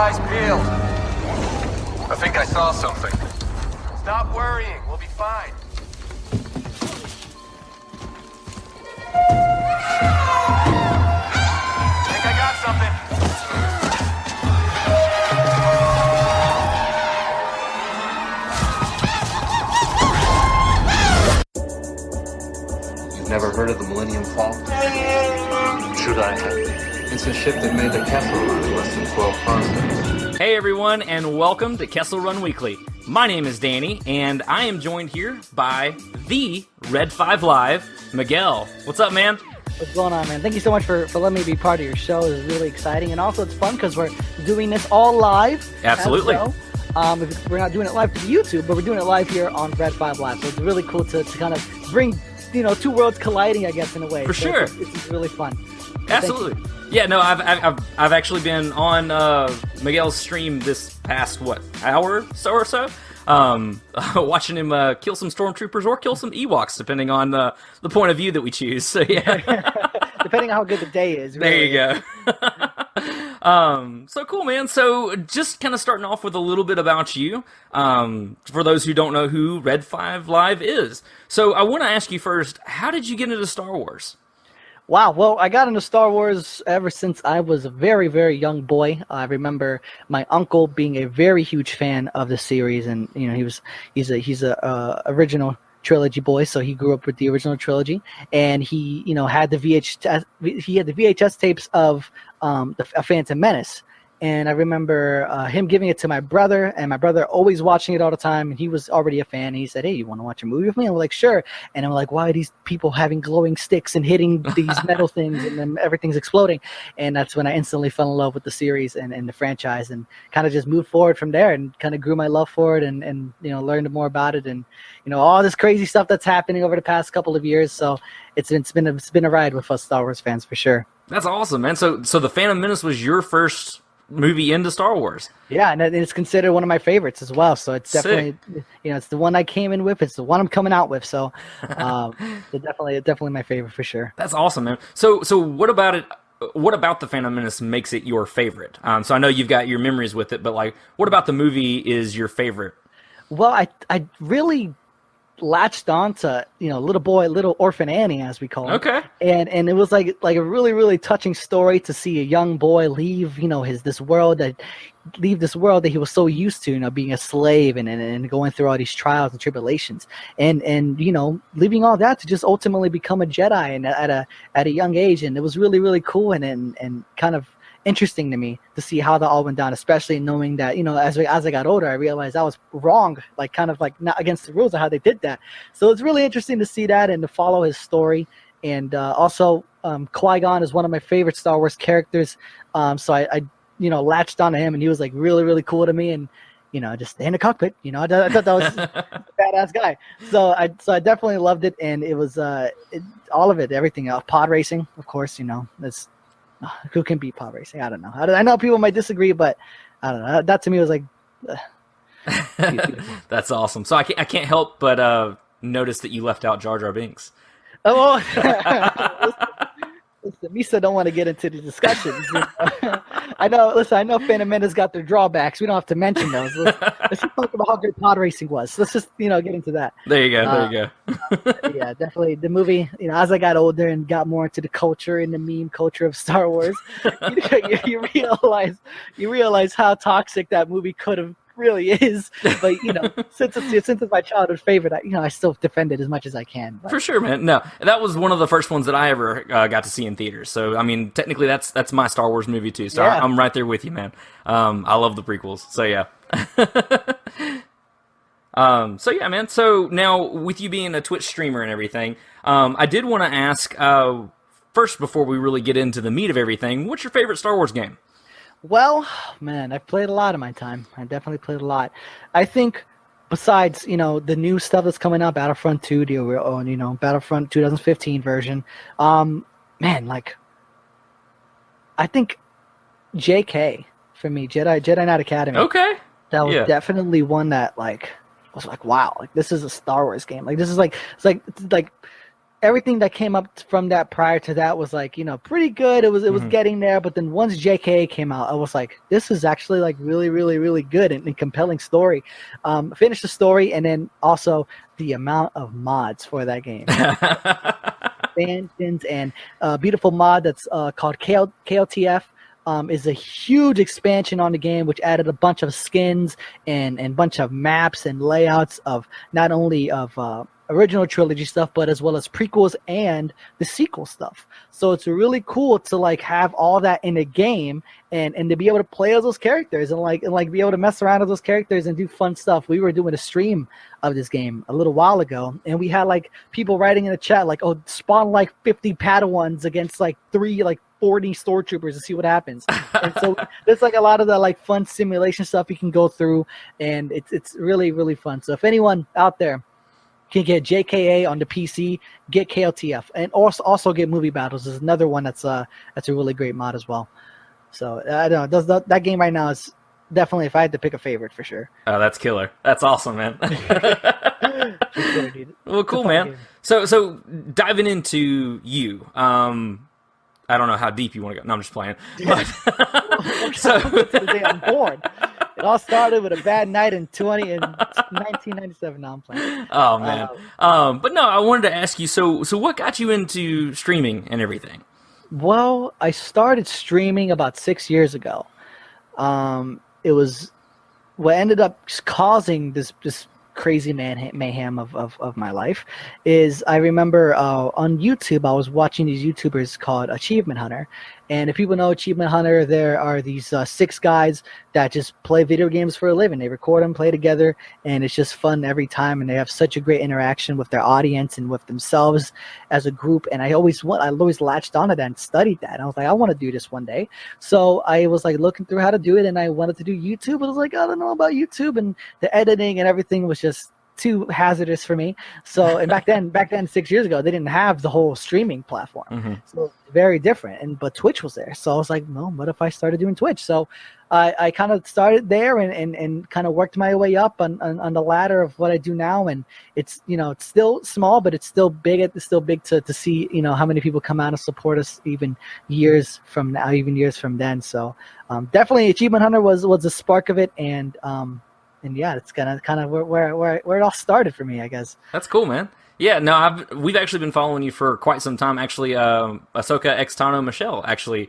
eyes peeled. I think I saw something. Stop worrying. We'll be fine. Think I got something. You've never heard of the Millennium Falcon? Should I have? It's a ship that made the Kessel run in less than 12 parsecs. Hey everyone, and welcome to Kessel Run Weekly. My name is Danny, and I am joined here by the RedFiveLive, Miguel. What's up, man? What's going on, man? Thank you so much for letting me be part of your show. It's really exciting, and also it's fun because we're doing this all live. Absolutely. We're not doing it live to YouTube, but we're doing it live here on RedFiveLive. So it's really cool to kind of bring, two worlds colliding, I guess, in a way. For sure. It's really fun. Absolutely. Yeah, no, I've actually been on Miguel's stream this past hour or so, watching him kill some stormtroopers or kill some Ewoks, depending on the point of view that we choose. So yeah, depending on how good the day is. Really. There you go. So cool, man. So just kind of starting off with a little bit about you, for those who don't know who RedFiveLive is. So I want to ask you first, how did you get into Star Wars? Wow, well, I got into Star Wars ever since I was a very, very young boy. I remember my uncle being a very huge fan of the series, and he's a original trilogy boy, so he grew up with the original trilogy, and he had the VHS tapes of a Phantom Menace. And I remember him giving it to my brother, and my brother always watching it all the time. And he was already a fan. And he said, "Hey, you want to watch a movie with me?" And we're like, "Sure." And I'm like, "Why are these people having glowing sticks and hitting these metal things, and then everything's exploding?" And that's when I instantly fell in love with the series and the franchise, and kind of just moved forward from there, and kind of grew my love for it, and learned more about it, and all this crazy stuff that's happening over the past couple of years. So it's been a ride with us Star Wars fans for sure. That's awesome, man. So the Phantom Menace was your first movie into Star Wars. Yeah, and it's considered one of my favorites as well. So it's definitely, it's the one I came in with. It's the one I'm coming out with. So it's definitely my favorite for sure. That's awesome, man. So what about it? What about the Phantom Menace makes it your favorite? So I know you've got your memories with it, but what about the movie is your favorite? Well, I really latched on to little orphan Annie, as we call it. Okay. And it was like a really, really touching story to see a young boy leave this world that he was so used to, being a slave and going through all these trials and tribulations, and leaving all that to just ultimately become a Jedi, and at a young age. And it was really, really cool and kind of interesting to me to see how that all went down, especially knowing that as I got older, I realized I was wrong, kind of not against the rules of how they did that. So it's really interesting to see that and to follow his story. And also Qui-Gon is one of my favorite Star Wars characters, so I latched onto him, and he was really, really cool to me, and just in the cockpit, I thought that was a badass guy. So I definitely loved it, and it was all of it, everything. Pod racing, of course, that's who can beat pod racing? I don't know. I know people might disagree, but I don't know. That to me was like. That's awesome. So I can't help but notice that you left out Jar Jar Binks. Oh, listen, Misa don't want to get into the discussions. I know. Listen, I know Phantom Menace got their drawbacks. We don't have to mention those. Let's just talk about how good pod racing was. Let's just get into that. There you go. Yeah, definitely the movie. As I got older and got more into the culture and the meme culture of Star Wars, you realize how toxic that movie could have really is. But since it's my childhood favorite, I still defend it as much as I can. But. For sure, man. No, that was one of the first ones that I ever got to see in theaters. So I mean, technically, that's my Star Wars movie too. So yeah. I'm right there with you, man. I love the prequels. So yeah. So yeah, man. So now with you being a Twitch streamer and everything, I did want to ask first before we really get into the meat of everything. What's your favorite Star Wars game? Well, man, I've played a lot in my time. I definitely played a lot. I think besides, the new stuff that's coming out, Battlefront 2, Battlefront 2015 version, man, I think JK for me, Jedi Knight Academy. Okay. That was definitely one that was wow, this is a Star Wars game. This is it's like everything that came up from that prior to that was like, pretty good. It was getting there, but then once JKA came out, I was like, this is actually like really, really, really good and compelling story. Finished the story, and then also the amount of mods for that game. Expansions and beautiful mod that's called KLTF. Is a huge expansion on the game, which added a bunch of skins and bunch of maps and layouts of not only of original trilogy stuff, but as well as prequels and the sequel stuff. So it's really cool to like have all that in a game and to be able to play as those characters and be able to mess around with those characters and do fun stuff. We were doing a stream of this game a little while ago, and we had like people writing in the chat like, oh, spawn like 50 Padawans against like 40 stormtroopers to see what happens. And so there's like a lot of the like fun simulation stuff you can go through, and it's really, really fun. So if anyone out there can get JKA on the PC, get KLTF, and also get Movie Battles. Is another one that's a really great mod as well. So I don't know, that game right now is definitely, if I had to pick a favorite, for sure. Oh, that's killer. That's awesome, man. Sure, dude. Well, cool, man. Game. So diving into you, I don't know how deep you want to go. No, I'm just playing. But, The day I'm born. It all started with a bad night in 1997. Now I'm playing. Oh man. But no, I wanted to ask you. So what got you into streaming and everything? Well, I started streaming about 6 years ago. It was what ended up causing this crazy mayhem of my life is I remember on YouTube I was watching these YouTubers called Achievement Hunter, and if people know Achievement Hunter, there are these 6 guys that just play video games for a living. They record them, play together, and it's just fun every time, and they have such a great interaction with their audience and with themselves as a group. And I always latched onto that and studied that, and I was like, I want to do this one day. So I was like looking through how to do it, and I wanted to do YouTube, but I was like, I don't know about YouTube, and the editing and everything was just too hazardous for me. So, and back then 6 years ago, they didn't have the whole streaming platform. Mm-hmm. So very different. But Twitch was there. So I was like, well, what if I started doing Twitch? So I kind of started there and kind of worked my way up on the ladder of what I do now. And it's, it's still small, but it's still big. It's still big to see, how many people come out and support us even years from now, even years from then. So definitely Achievement Hunter was the spark of it. And yeah, it's kind of where it all started for me, I guess. That's cool, man. Yeah, no, we've actually been following you for quite some time. Actually, Ahsoka X Tano Michelle actually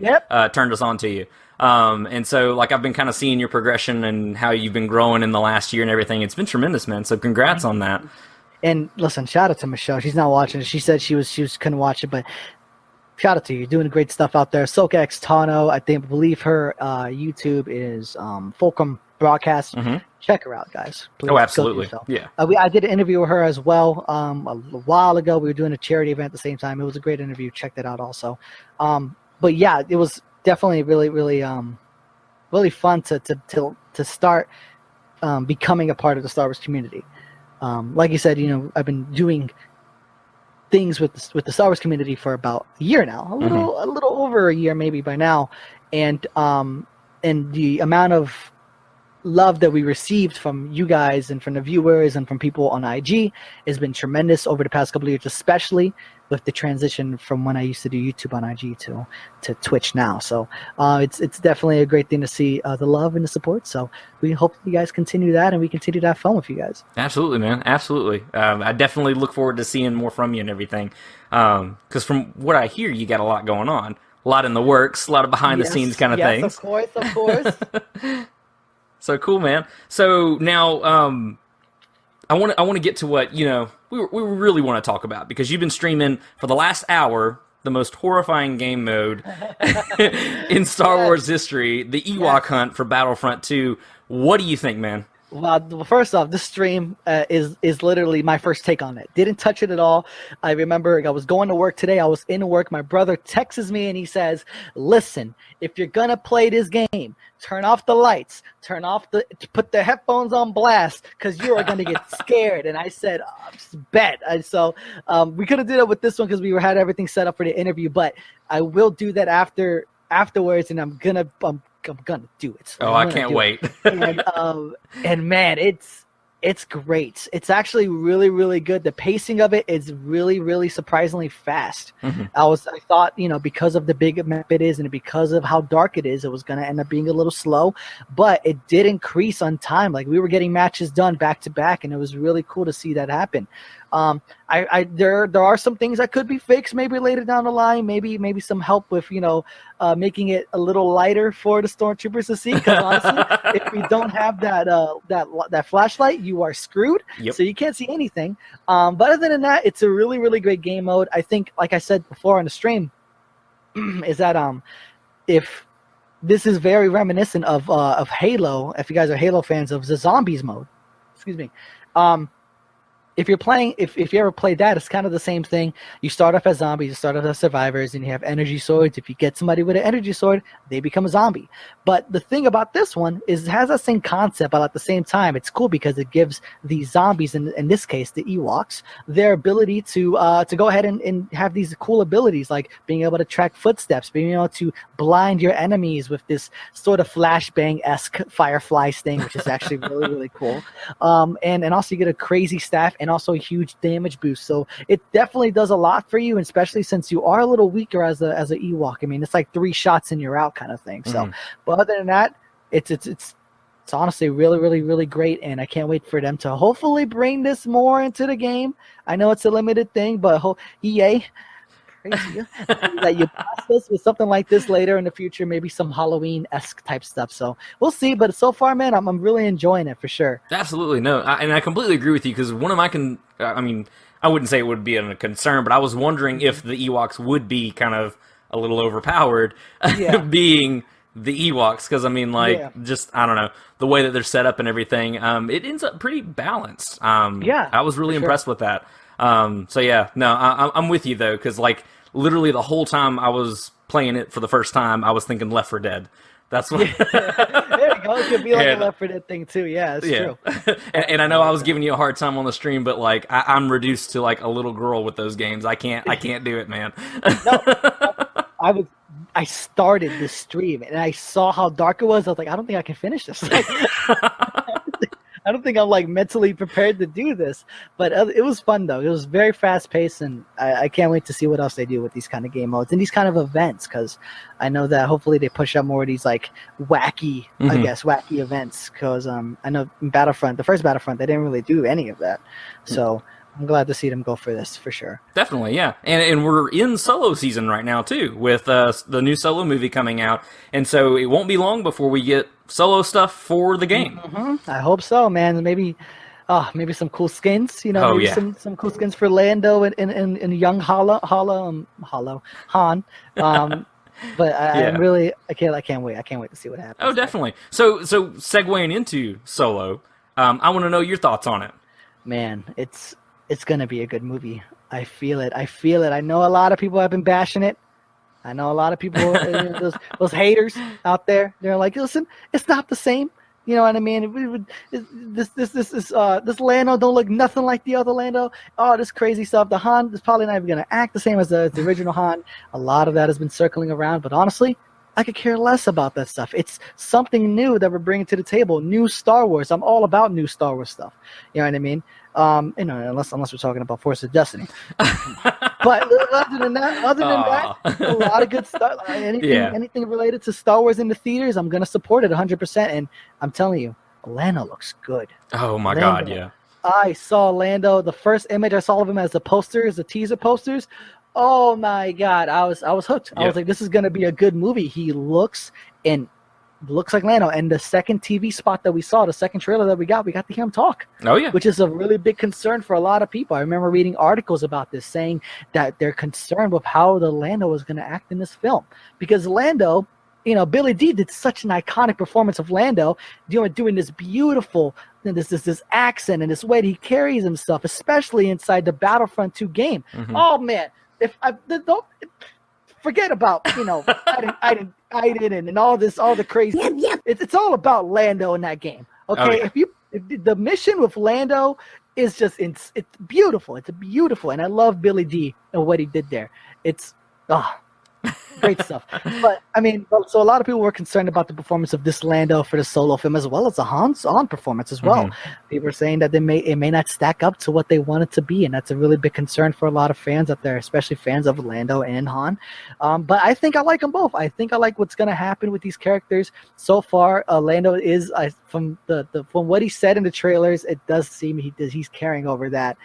turned us on to you. And so, like, I've been kind of seeing your progression and how you've been growing in the last year and everything. It's been tremendous, man. So congrats on that. And listen, shout out to Michelle. She's not watching it. She said she couldn't watch it, but shout out to you. You're doing great stuff out there. Ahsoka X Tano, I believe her YouTube is Fulcrum Broadcast. Mm-hmm. Check her out, guys. Please, oh, absolutely. Yeah. I did an interview with her as well a while ago. We were doing a charity event at the same time. It was a great interview. Check that out also. But yeah, it was definitely really, really, really fun to start becoming a part of the Star Wars community. Like you said, I've been doing things with the Star Wars community for about a year now, a little over a year maybe by now, and the amount of love that we received from you guys and from the viewers and from people on IG has been tremendous over the past couple of years, especially with the transition from when I used to do YouTube on IG to Twitch now. So it's definitely a great thing to see the love and the support. So we hope you guys continue that and we continue to have fun with you guys. Absolutely, man. Absolutely. I definitely look forward to seeing more from you and everything. Because from what I hear, you got a lot going on, a lot in the works, a lot of behind the scenes kind of things. Of course. So cool, man. So now, I want to get to what we really want to talk about, because you've been streaming for the last hour the most horrifying game mode in Star Wars history, the Ewok Hunt for Battlefront 2. What do you think, man? Well, first off, this stream is literally my first take on it. Didn't touch it at all. I remember I was going to work today. I was in work. My brother texts me and he says, "Listen, if you're gonna play this game, turn off the lights, put the headphones on blast, because you are gonna get scared." And I said, "Bet." And so we could have did it with this one because we had everything set up for the interview, but I will do that afterwards, and I'm gonna do it. So I can't wait. And man, it's It's great. It's actually really, really good. The pacing of it is really, really surprisingly fast. I thought, because of the big map it is and because of how dark it is, it was going to end up being a little slow, but it did increase on time. Like we were getting matches done back to back, and it was really cool to see that happen. There are some things that could be fixed maybe later down the line. Maybe some help with making it a little lighter for the stormtroopers to see. Because honestly, if you don't have that flashlight, you are screwed. Yep. So you can't see anything. But other than that, it's a really, really great game mode. I think, like I said before on the stream, is that if this is very reminiscent of Halo. If you guys are Halo fans, of the zombies mode. Excuse me. If you're playing, if you ever played that, it's kind of the same thing. You start off as zombies, you start off as survivors, and you have energy swords. If you get somebody with an energy sword, they become a zombie. But the thing about this one is it has that same concept, but at the same time, it's cool because it gives the zombies, in this case, the Ewoks, their ability to go ahead and have these cool abilities, like being able to track footsteps, being able to blind your enemies with this sort of flashbang-esque firefly sting, which is actually really, really cool. And also you get a crazy staff and also a huge damage boost. So it definitely does a lot for you, and especially since you are a little weaker as a Ewok. I mean, it's like 3 shots and you're out kind of thing. So, but other than that, it's honestly really, really, really great, and I can't wait for them to hopefully bring this more into the game. I know it's a limited thing, but EA, crazy that you pass this with something like this later in the future, maybe some Halloween-esque type stuff. So we'll see, but so far, man, I'm really enjoying it for sure. Absolutely, no, and I completely agree with you, because one of my I wouldn't say it would be a concern, but I was wondering if the Ewoks would be kind of a little overpowered, being the Ewoks, because just, I don't know, the way that they're set up and everything, it ends up pretty balanced. I was really impressed with that. So yeah, no, I'm with you though, because like literally the whole time I was playing it for the first time, I was thinking Left 4 Dead. That's what. There you go. It could be like a Left 4 Dead thing too. Yeah, it's true. and I know I was giving you a hard time on the stream, but like I'm reduced to like a little girl with those games. I can't do it, man. No, I started this stream and I saw how dark it was. I was like, I don't think I can finish this. I don't think I'm like mentally prepared to do this, but it was fun though. It was very fast paced, and I can't wait to see what else they do with these kind of game modes and these kind of events, because I know that hopefully they push out more of these like wacky, wacky events. Because I know in Battlefront, the first Battlefront, they didn't really do any of that, so I'm glad to see them go for this for sure. Definitely, yeah. And we're in Solo season right now too, with the new Solo movie coming out, and so it won't be long before we get Solo stuff for the game. I hope so, man. Maybe some cool skins. Some cool skins for Lando and young Han. But I can't wait. I can't wait to see what happens. Oh, definitely. So segueing into Solo, I want to know your thoughts on it. Man, it's gonna be a good movie. I feel it. I know a lot of people have been bashing it. I know a lot of people, those haters out there. They're like, listen, it's not the same. You know what I mean? This Lando don't look nothing like the other Lando. Oh, this crazy stuff. The Han is probably not even gonna act the same as the original Han. A lot of that has been circling around, but honestly, I could care less about that stuff. It's something new that we're bringing to the table. New Star Wars. I'm all about new Star Wars stuff. You know what I mean? Unless we're talking about Force of Destiny. But other than that, a lot of good stuff. Anything related to Star Wars in the theaters, I'm gonna support it 100%. And I'm telling you, Lando looks good. Oh my God, yeah. I saw Lando. The first image I saw of him as the posters, the teaser posters. Oh my God, I was hooked. I was like, this is gonna be a good movie. He looks like Lando. And the second TV spot that we saw, the second trailer that we got to hear him talk. Oh yeah, which is a really big concern for a lot of people. I remember reading articles about this saying that they're concerned with how the Lando was going to act in this film, because Lando, Billy D did such an iconic performance of Lando, doing this beautiful, this accent and this way that he carries himself, especially inside the Battlefront 2 game. Oh man. If I don't forget about I didn't and all the crazy. It's all about Lando in that game. Okay, if the mission with Lando is just it's beautiful. It's beautiful, and I love Billy D and what he did there. It's Great stuff. But I mean, so a lot of people were concerned about the performance of this Lando for the solo film, as well as the Han's on performance as well. People were saying that it may not stack up to what they want it to be, and that's a really big concern for a lot of fans out there, especially fans of Lando and Han. But I think I like them both. I think I like what's going to happen with these characters so far. Lando is from what he said in the trailers, it does seem he's carrying over that,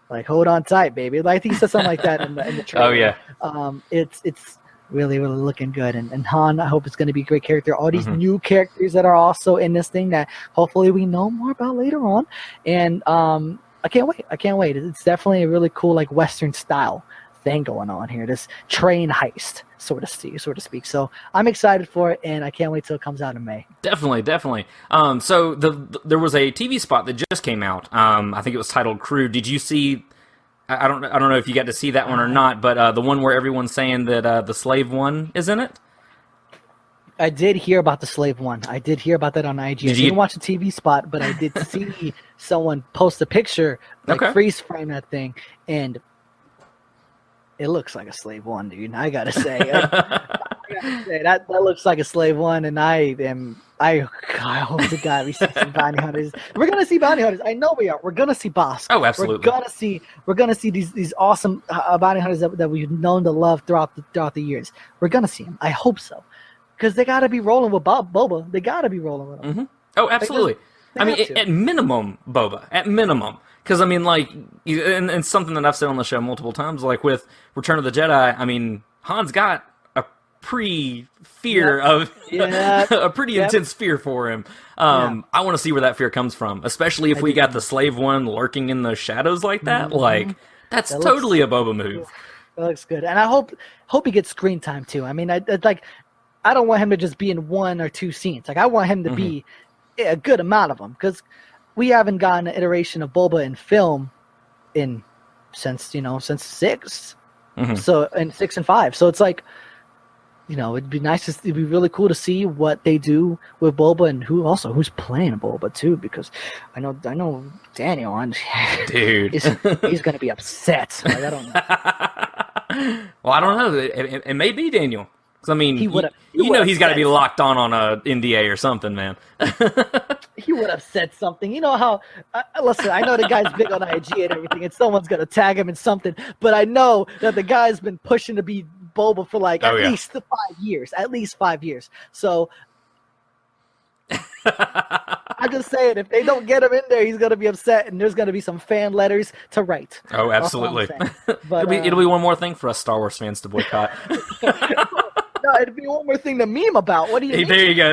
like, hold on tight, baby. Like, I think he said something like that in the trailer. Oh yeah. It's really, really looking good. And Han, I hope it's going to be a great character. All these new characters that are also in this thing that hopefully we know more about later on. And I can't wait. I can't wait. It's definitely a really cool, like, Western style thing going on here. This train heist, so to speak. So I'm excited for it, and I can't wait till it comes out in May. Definitely. So there was a TV spot that just came out. I think it was titled Crew. Did you see? I don't know if you got to see that one or not, but the one where everyone's saying that the slave one is in it. I did hear about the slave one. I did hear about that on IG. I didn't watch the TV spot, but I did see someone post a picture, like freeze frame that thing, and it looks like a slave one, dude. I gotta say, that looks like a slave one, and I hope to God we see some bounty hunters. We're gonna see bounty hunters. I know we are. We're gonna see Bosk. Oh, absolutely. We're gonna see these awesome bounty hunters that we've known to love throughout the years. We're gonna see them. I hope so, because they gotta be rolling with Boba. They gotta be rolling with him. Oh, absolutely. I mean, at minimum, Boba. At minimum. Because, I mean, like, and something that I've said on the show multiple times, like with Return of the Jedi, I mean, Han's got a pre-fear of, a pretty intense fear for him. I want to see where that fear comes from, especially if we got the slave one lurking in the shadows like that. Like, that's totally a Boba move. That looks good. And I hope he gets screen time, too. I mean, I don't want him to just be in 1 or 2 scenes. Like, I want him to be a good amount of them, because we haven't gotten an iteration of Boba in film since 6. So, and 6 and 5. So it's like, it'd be it'd be really cool to see what they do with Boba, and who's playing Boba too, because I know Daniel, dude, he's gonna be upset. Like, I don't know. Well, I don't know. It may be Daniel. I mean, he's got to be locked on a NDA or something, man. He would have said something. You know how? Listen, I know the guy's big on IG and everything, and someone's gonna tag him in something. But I know that the guy's been pushing to be Boba for at least 5 years. At least 5 years. So I'm just saying, if they don't get him in there, he's gonna be upset, and there's gonna be some fan letters to write. Oh, absolutely. But, it'll be one more thing for us Star Wars fans to boycott. No, it'd be one more thing to meme about. What do you mean? There you go.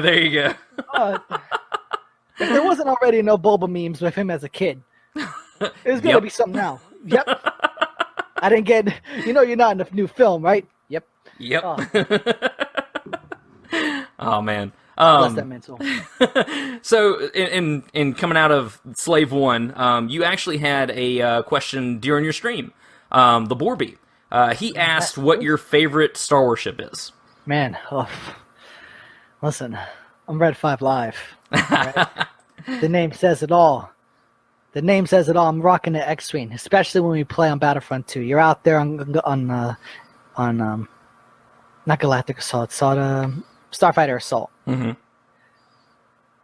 If there wasn't already no Boba memes with him as a kid, there's going to be some now. Yep. I didn't get... you're not in the new film, right? Yep. Oh man. Bless that mental. So, in coming out of Slave 1, you actually had a question during your stream. The Borby. He asked what your favorite Star Wars ship is. Man, listen, I'm RedFiveLive. Right? The name says it all. I'm rocking the X-Wing, especially when we play on Battlefront 2. You're out there on not Galactic Assault, Starfighter Assault.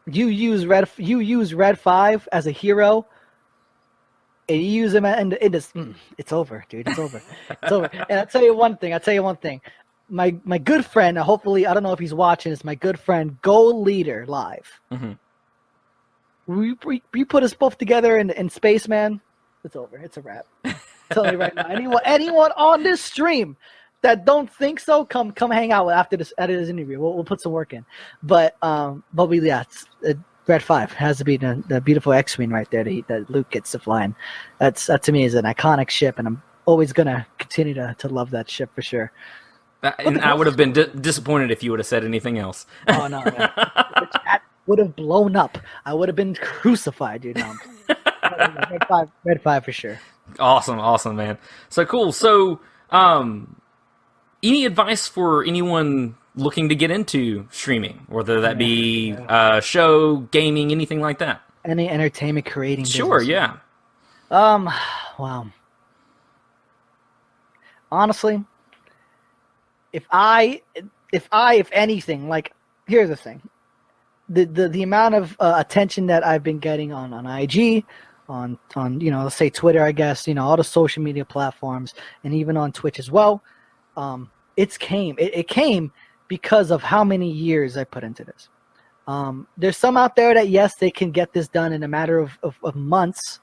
You use Red 5 as a hero, and you use him, and it's over, dude. It's over. It's over. And I'll tell you one thing. My good friend, hopefully, I don't know if he's watching, is my good friend, Go Leader Live. We put us both together in Spaceman. It's over. It's a wrap. I'm telling you right now. Anyone on this stream that don't think so, come hang out after this interview. We'll put some work in. But Red 5 has to be the beautiful X-Wing right there that Luke gets to fly in. That to me is an iconic ship, and I'm always gonna continue to love that ship for sure. And I would have been disappointed if you would have said anything else. Oh no, the chat would have blown up. I would have been crucified, dude. No. Red 5 for sure. Awesome, man. So cool. So, any advice for anyone looking to get into streaming, whether that be show, gaming, anything like that? Any entertainment creating business. Sure, yeah. Wow. Honestly, if anything, like, here's the thing. The amount of attention that I've been getting on IG, on let's say Twitter, I guess, all the social media platforms, and even on Twitch as well, it came because of how many years I put into this. There's some out there that, yes, they can get this done in a matter of months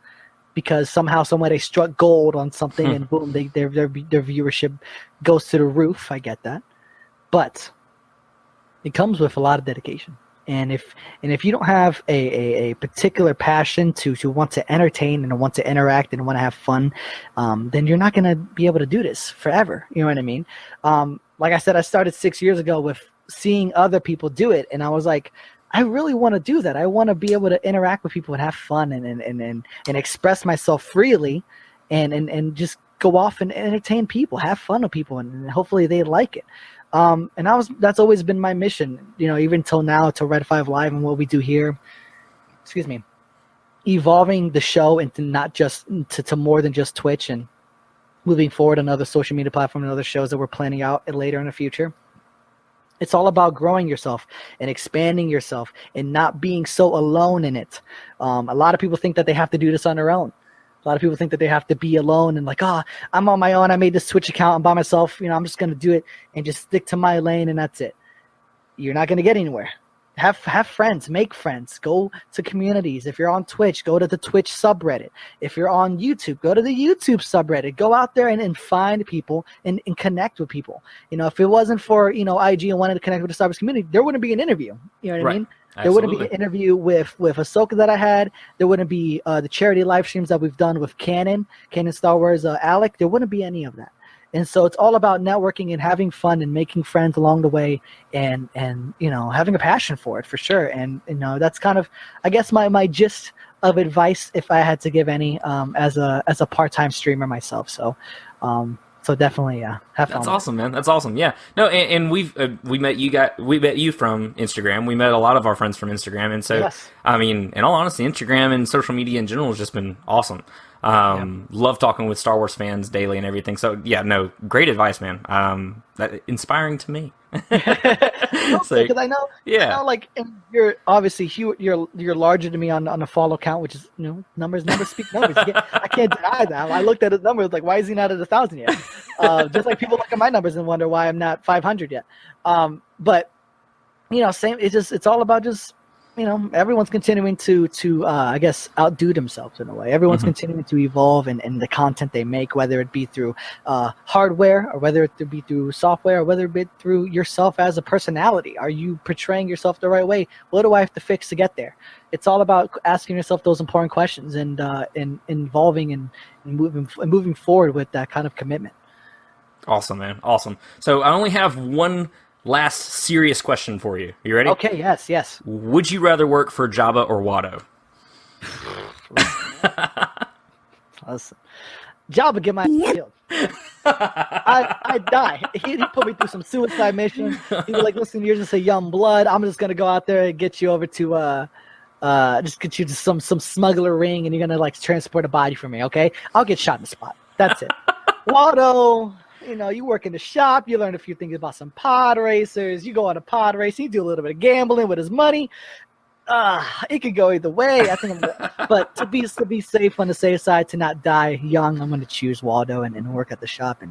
because somehow, somewhere they struck gold on something and boom, their viewership goes to the roof. I get that. But it comes with a lot of dedication. And if you don't have a particular passion to want to entertain and want to interact and want to have fun, then you're not going to be able to do this forever. You know what I mean? Like I said, I started 6 years ago with seeing other people do it, and I was like, I really want to do that. I want to be able to interact with people and have fun and express myself freely and just go off and entertain people, have fun with people, and hopefully they like it. And that's always been my mission, even till now, to RedFiveLive and what we do here. Excuse me. Evolving the show into not just to more than just Twitch, and moving forward on other social media platforms and other shows that we're planning out later in the future. It's all about growing yourself and expanding yourself and not being so alone in it. A lot of people think that they have to do this on their own. A lot of people think that they have to be alone and like, I'm on my own. I made this Twitch account. I'm by myself. I'm just going to do it and just stick to my lane, and that's it. You're not going to get anywhere. Have friends. Make friends. Go to communities. If you're on Twitch, go to the Twitch subreddit. If you're on YouTube, go to the YouTube subreddit. Go out there and find people and connect with people. If it wasn't for, IG and wanted to connect with the Star Wars community, there wouldn't be an interview. You know what I mean? There wouldn't be an interview with Ahsoka that I had. There wouldn't be the charity live streams that we've done with Canon Star Wars, Alec. There wouldn't be any of that. And so it's all about networking and having fun and making friends along the way, and having a passion for it, for sure. And that's kind of, I guess, my gist of advice, if I had to give any, as a part-time streamer myself. So definitely, have fun. That's awesome, man. That's awesome. Yeah. No, and we met you from Instagram. We met a lot of our friends from Instagram, and so yes. I mean, in all honesty, Instagram and social media in general has just been awesome. Love talking with Star Wars fans daily and everything. So yeah, no, great advice, man. That inspiring to me. Because I know, like, you're obviously you're larger than me on a follow count, which is numbers speak numbers. I can't deny that. I looked at his numbers like, why is he not at 1,000 yet? Just like people look at my numbers and wonder why I'm not 500 yet. But same. It's all about just. Everyone's continuing to I guess, outdo themselves in a way. Everyone's continuing to evolve in the content they make, whether it be through hardware or whether it be through software or whether it be through yourself as a personality. Are you portraying yourself the right way? What do I have to fix to get there? It's all about asking yourself those important questions and involving and moving forward with that kind of commitment. Awesome, man. Awesome. So I only have one last serious question for you. You ready? Okay, yes. Would you rather work for Jabba or Watto? Listen. Jabba, get my killed. I'd die. He'd put me through some suicide mission. He'd be like, listen, you're just a young blood. I'm just going to go out there and get you over to, just get you to some smuggler ring, and you're going to, like, transport a body for me, okay? I'll get shot in the spot. That's it. Watto... you work in the shop, you learn a few things about some pod racers, you go on a pod race, you do a little bit of gambling with his money. It could go either way. I think but to be safe on the safe side, to not die young, I'm going to choose Waldo and work at the shop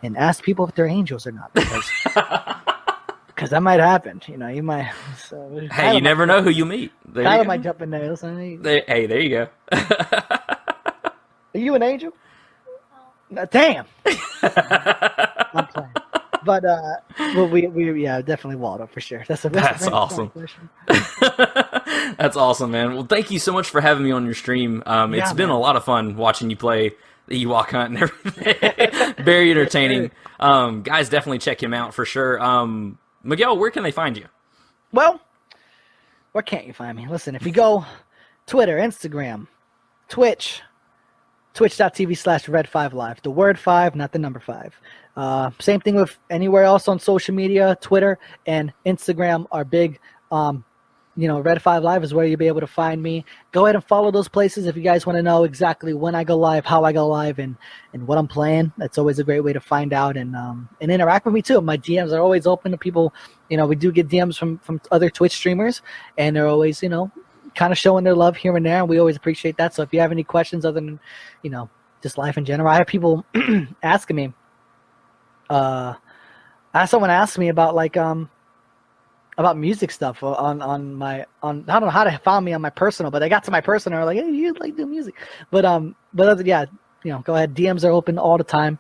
and ask people if they're angels or not, because that might happen. You might. So, hey, you never know who you meet. Tyler might jump in there. Listen, hey, there you go. Are you an angel? Damn. I'm playing. But we definitely Waldo for sure. That's awesome. That's awesome, man. Well, thank you so much for having me on your stream. It's been a lot of fun watching you play the Ewok Hunt and everything. Very entertaining. Guys, definitely check him out for sure. Miguel, where can they find you? Well, where can't you find me? Listen, if you go Twitter, Instagram, Twitch, twitch.tv/RedFiveLive. The word 5, not the number 5. Same thing with anywhere else on social media. Twitter and Instagram are big. Red 5 Live is where you'll be able to find me. Go ahead and follow those places if you guys want to know exactly when I go live, how I go live, and what I'm playing. That's always a great way to find out and interact with me too. My DMs are always open to people. We do get DMs from other Twitch streamers, and they're always, kind of showing their love here and there, and we always appreciate that. So if you have any questions other than, just life in general, I have people asking me. I had someone ask me about about music stuff on I don't know how to find me on my personal, but I got to my personal, like, hey, you do music, but yeah, go ahead. DMs are open all the time,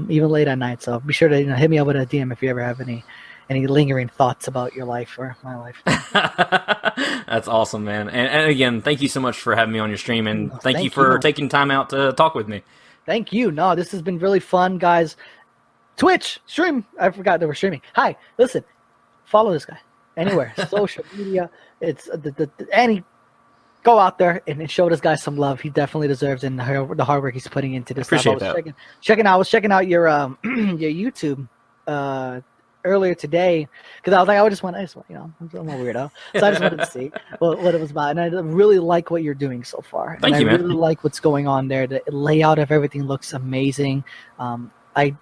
even late at night. So be sure to hit me up with a DM if you ever have any lingering thoughts about your life or my life. That's awesome, man. And again, thank you so much for having me on your stream, and thank you for taking time out to talk with me. Thank you. No, this has been really fun, guys. Twitch stream. I forgot that we're streaming. Hi, listen. Follow this guy anywhere, social media. It's go out there and show this guy some love. He definitely deserves it, and the hard work he's putting into this. Appreciate that. I was checking out your your YouTube earlier today because I was like, I just want I'm a weirdo, so I just wanted to see what it was about, and I really like what you're doing so far. Thank you, man. I really like what's going on there. The layout of everything looks amazing. I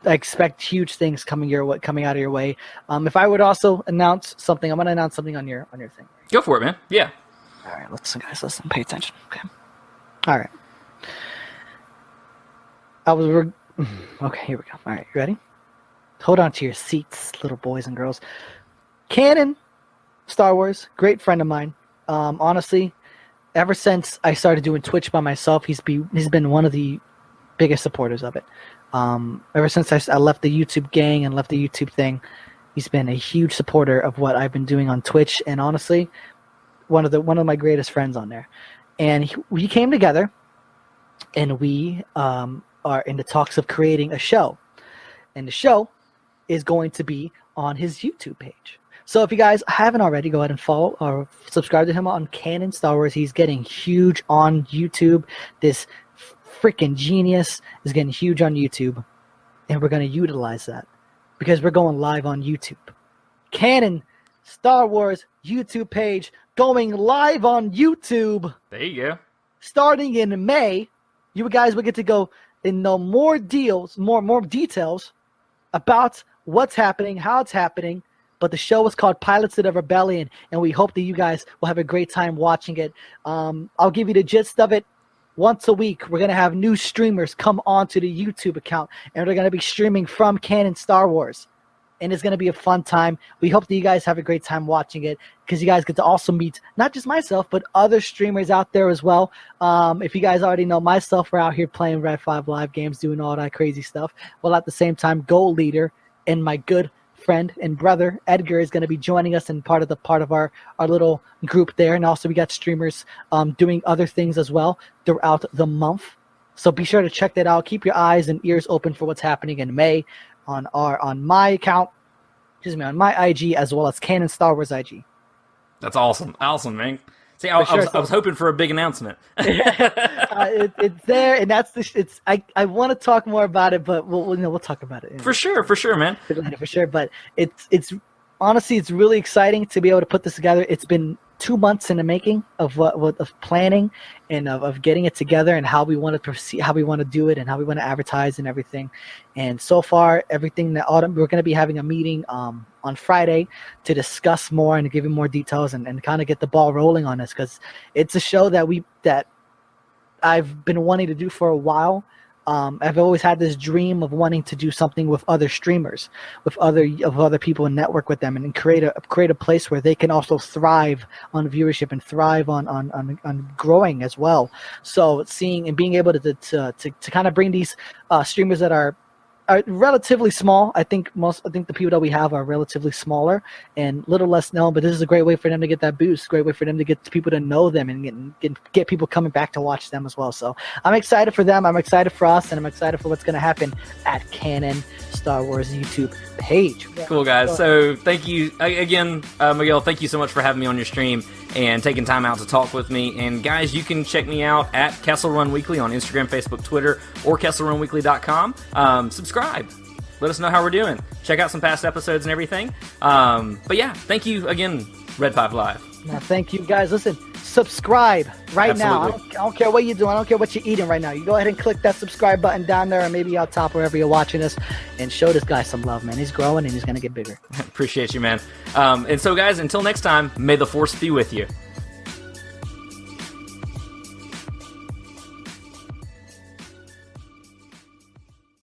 expect huge things coming out of your way. If I would also announce something, I'm going to announce something on your thing. Go for it, man. Yeah. All right, listen, guys. Listen, pay attention. Okay. All right. Okay, here we go. All right, you ready? Hold on to your seats, little boys and girls. Canon, Star Wars, great friend of mine. Honestly, ever since I started doing Twitch by myself, he's been one of the biggest supporters of it. Ever since I left the YouTube gang and left the YouTube thing, he's been a huge supporter of what I've been doing on Twitch, and honestly, one of my greatest friends on there. And we came together, and we are in the talks of creating a show, and the show is going to be on his YouTube page. So if you guys haven't already, go ahead and follow or subscribe to him on Canon Star Wars. He's getting huge on YouTube. This freaking genius is getting huge on YouTube, and we're going to utilize that because we're going live on YouTube. Canon Star Wars YouTube page going live on YouTube. There you go. Starting in May, you guys will get to go and know more details about what's happening, how it's happening. But the show is called Pilots of the Rebellion, and we hope that you guys will have a great time watching it. I'll give you the gist of it. Once a week, we're going to have new streamers come onto the YouTube account, and they're going to be streaming from Canon Star Wars. And it's going to be a fun time. We hope that you guys have a great time watching it because you guys get to also meet not just myself, but other streamers out there as well. If you guys already know myself, we're out here playing RedFiveLive games, doing all that crazy stuff. Well, at the same time, Goal Leader and my good friend and brother Edgar is going to be joining us and part of our little group there, and also we got streamers doing other things as well throughout the month, so be sure to check that out. Keep your eyes and ears open for what's happening in May on my account, on my IG, as well as Canon Star Wars IG. That's awesome, man. See, I was hoping for a big announcement. It's there, and I want to talk more about it, but we'll talk about it for sure, man. For sure, but it's honestly, it's really exciting to be able to put this together. It's been 2 months in the making of planning and of getting it together and how we want to proceed, how we want to do it, and how we want to advertise and everything. And so far, everything that autumn, we're going to be having a meeting on Friday to discuss more and to give you more details and kind of get the ball rolling on this, because it's a show that I've been wanting to do for a while. I've always had this dream of wanting to do something with other streamers, with other people, and network with them, and create a place where they can also thrive on viewership and thrive on growing as well. So seeing and being able to kind of bring these streamers that are relatively small. I think the people that we have are relatively smaller and little less known, but this is a great way for them to get that boost, great way for them to get people to know them and get people coming back to watch them as well. So I'm excited for them, I'm excited for us, and I'm excited for what's going to happen at Canon Star Wars YouTube page. Cool, guys. So thank you again, Miguel, thank you so much for having me on your stream and taking time out to talk with me. And guys, you can check me out at Kessel Run Weekly on Instagram, Facebook, Twitter, or KesselRunWeekly.com. Subscribe. Let us know how we're doing. Check out some past episodes and everything. But yeah, thank you again, RedFiveLive. Now, thank you guys. Listen, subscribe right now. Absolutely. I don't care what you're doing. I don't care what you're eating right now. You go ahead and click that subscribe button down there, or maybe up top wherever you're watching us, and show this guy some love, man. He's growing and he's gonna get bigger. Appreciate you, man. And so, guys, until next time, may the Force be with you.